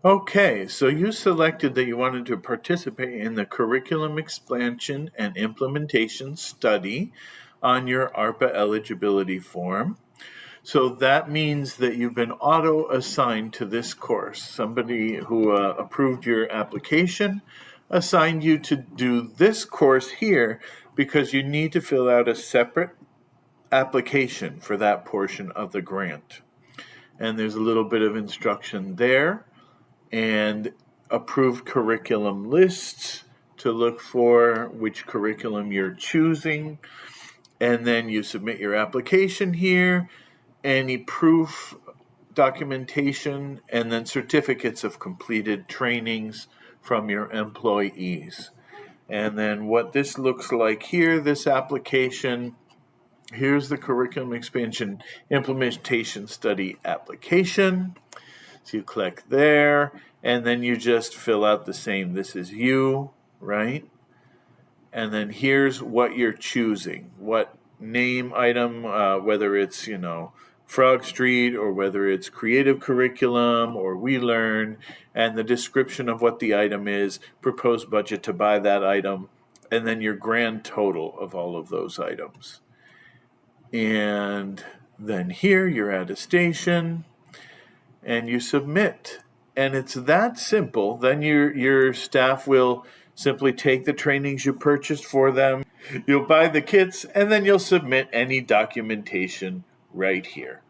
Okay, so you selected that you wanted to participate in the curriculum expansion and implementation study on your ARPA eligibility form. So that means that you've been auto-assigned to this course. Somebody who approved your application assigned you to do this course here because you need to fill out a separate application for that portion of the grant. And there's a little bit of instruction there and approved curriculum lists to look for which curriculum you're choosing. And then you submit your application here, any proof documentation, and then certificates of completed trainings from your employees. And then what this looks like here, this application, here's the curriculum expansion implementation study application. So you click there, and then you just fill out the same. This is you, right? And then here's what you're choosing. What name item, whether it's, Frog Street or whether it's Creative Curriculum or We Learn, and the description of what the item is, proposed budget to buy that item, and then your grand total of all of those items. And then here you're at a station and you submit. And it's that simple. Then your staff will simply take the trainings you purchased for them. You'll buy the kits and then you'll submit any documentation right here.